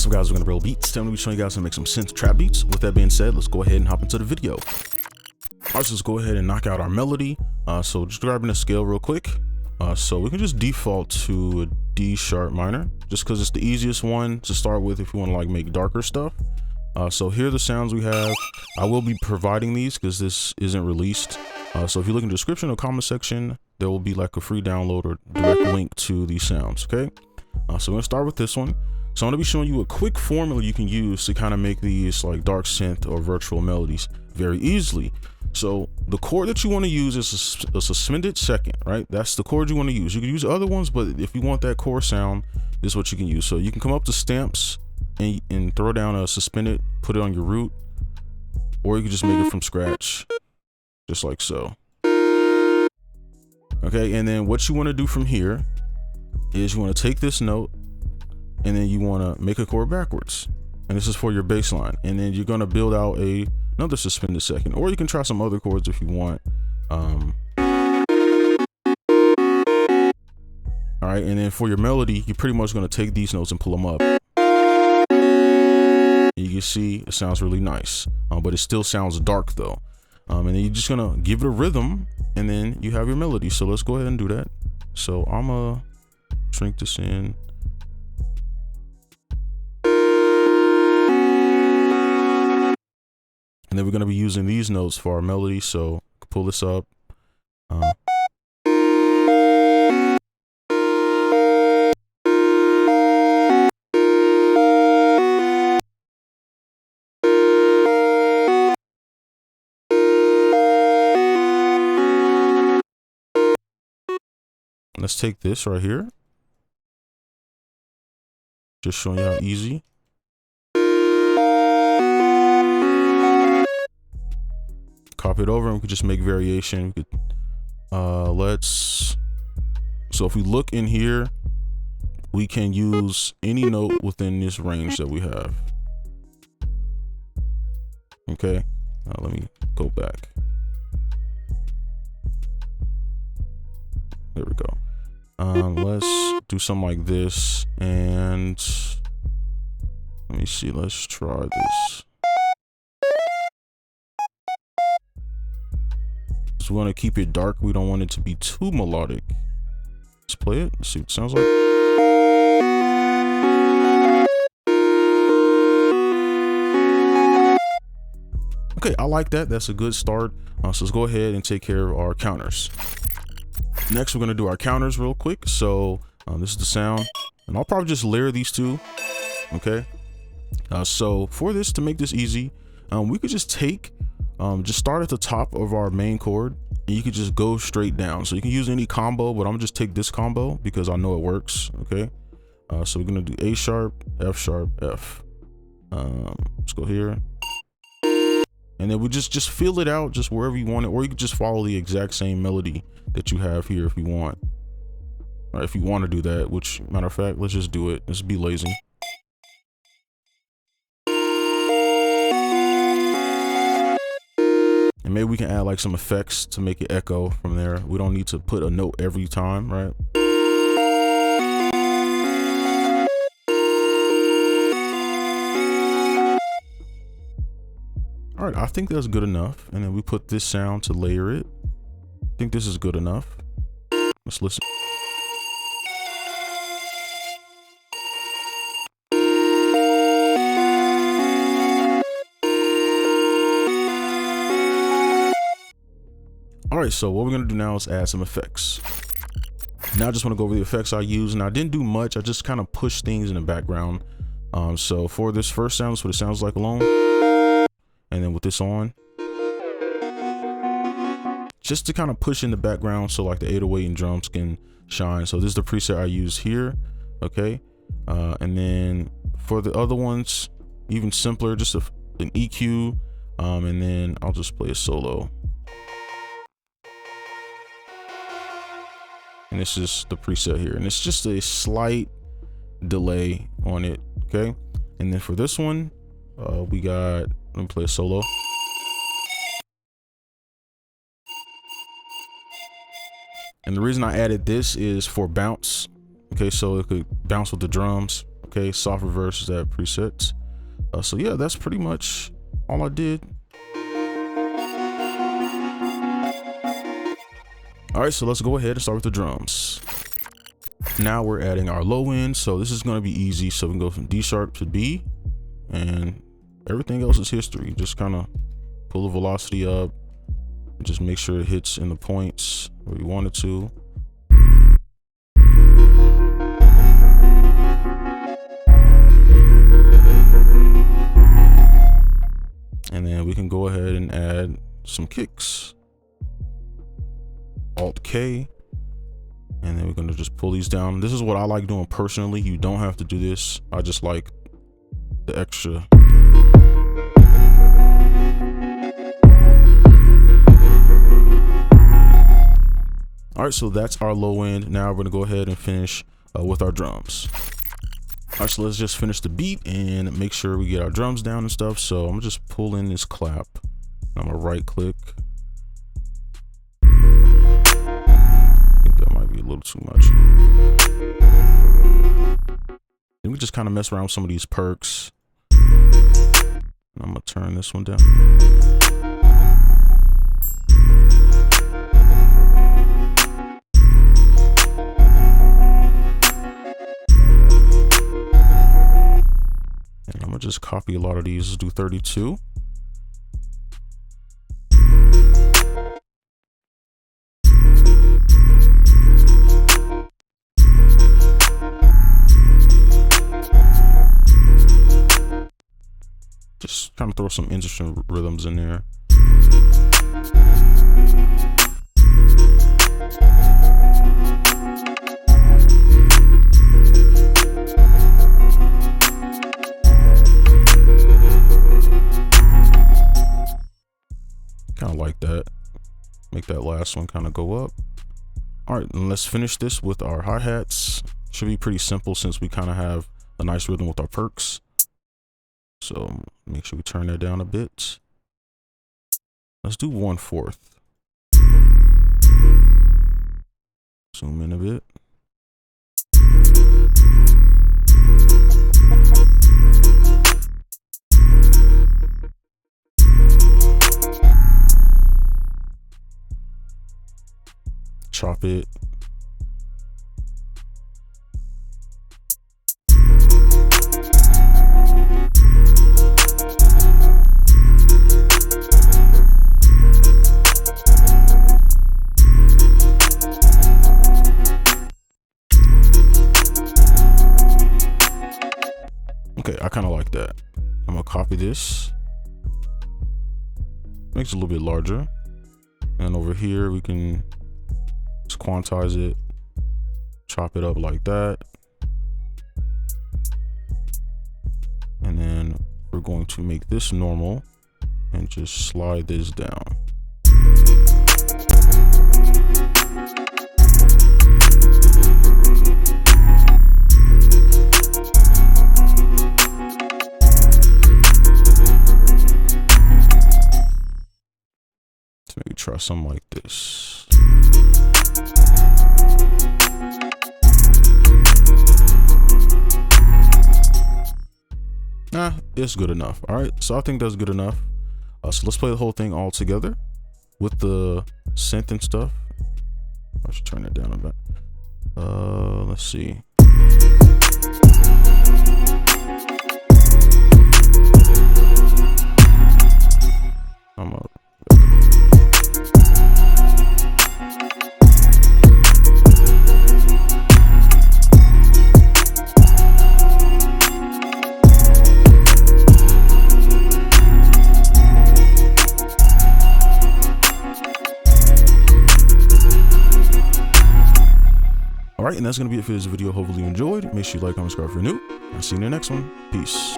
What's up, guys? We're gonna 𝗚𝗚𝗣𝗘. Today I'm gonna be showing you guys how to make some synth trap beats. With that being said, let's go ahead and hop into the video. Alright, so let's go ahead and knock out our melody. So just grabbing a scale real quick. So we can just default to a D sharp minor, just because it's the easiest one to start with if you want to like make darker stuff. So here are the sounds we have. I will be providing these because this isn't released. So if you look in the description or comment section, there will be like a free download or direct link to these sounds. Okay. So we're gonna start with this one. So I'm gonna be showing you a quick formula you can use to kind of make these like dark synth or virtual melodies very easily. So the chord that you want to use is a suspended second, right? That's the chord you want to use. You can use other ones, but if you want that core sound, this is what you can use. So you can come up to stamps and throw down a suspended, put it on your root, or you can just make it from scratch, just like so. Okay, and then what you want to do from here is you want to take this note and then you want to make a chord backwards, and this is for your bass line, and then you're going to build out another suspended second, or you can try some other chords if you want. All right, and then for your melody, you're pretty much going to take these notes and pull them up. You can see it sounds really nice, but it still sounds dark though. And then you're just gonna give it a rhythm, and then you have your melody. So let's go ahead and do that. So I'm gonna shrink this in. And then we're gonna be using these notes for our melody. So pull this up. Let's take this right here. Just showing you how easy. Copy it over and we could just make variation. We could, so if we look in here, we can use any note within this range that we have. Okay, let me go back. There we go. Let's do something like this, and let me see, let's try this. So we want to keep it dark. We don't want it to be too melodic. Let's play it, let's see what it sounds like. Okay, I like that. That's a good start. So let's go ahead and take care of our counters. Next, we're going to do our counters real quick. So this is the sound, and I'll probably just layer these two. Okay. So for this, to make this easy, we could just just start at the top of our main chord, and you could just go straight down. So you can use any combo, but I'm gonna just take this combo because I know it works. Okay. So we're going to do A sharp, F sharp, F. Let's go here. And then we just fill it out just wherever you want it, or you could just follow the exact same melody that you have here if you want. All right, if you want to do that, which matter of fact, let's just do it. Let's be lazy. And maybe we can add like some effects to make it echo from there. We don't need to put a note every time, right? All right, I think that's good enough. And then we put this sound to layer it. I think this is good enough. Let's listen. All right, so what we're gonna do now is add some effects. Now I just wanna go over the effects I use, and I didn't do much. I just kind of push things in the background. So for this first sound, that's what it sounds like alone. And then with this on, just to kind of push in the background so like the 808 and drums can shine. So this is the preset I use here. Okay. And then for the other ones, even simpler, just an EQ. And then I'll just play a solo. And this is the preset here. And it's just a slight delay on it. Okay. And then for this one, we got, let me play a solo. And the reason I added this is for bounce. Okay, so it could bounce with the drums. Okay, soft reverse is that preset. So yeah, that's pretty much all I did. All right, so let's go ahead and start with the drums. Now we're adding our low end, so this is going to be easy. So we can go from D sharp to B, and everything else is history. Just kind of pull the velocity up, and just make sure it hits in the points where we want it to. And then we can go ahead and add some kicks. Alt K. And then we're going to just pull these down. This is what I like doing personally. You don't have to do this. I just like the extra. All right, so that's our low end. Now we're going to go ahead and finish with our drums. All right, so let's just finish the beat and make sure we get our drums down and stuff. So I'm gonna just pull in this clap. I'm gonna right click. I think that might be a little too much. Then we just kind of mess around with some of these perks. And I'm gonna turn this one down. And I'm gonna just copy a lot of these. Let's do 32. Just kind of throw some interesting rhythms in there. Kind of like that. Make that last one kind of go up. All right, and let's finish this with our hi-hats. Should be pretty simple since we kind of have a nice rhythm with our perks. So make sure we turn that down a bit. Let's do 1/4. Zoom in a bit. Chop it. Okay, I kind of like that. I'm gonna copy this. Makes it a little bit larger. And over here we can just quantize it, chop it up like that. And then we're going to make this normal and just slide this down. So maybe try something like this. Nah, it's good enough. All right, so I think that's good enough. So let's play the whole thing all together with the synth and stuff. I should turn it down a bit. Let's see. I'm up. All right, and that's gonna be it for this video. Hopefully you enjoyed. Make sure you like, comment, subscribe if you're new. I'll see you in the next one. Peace.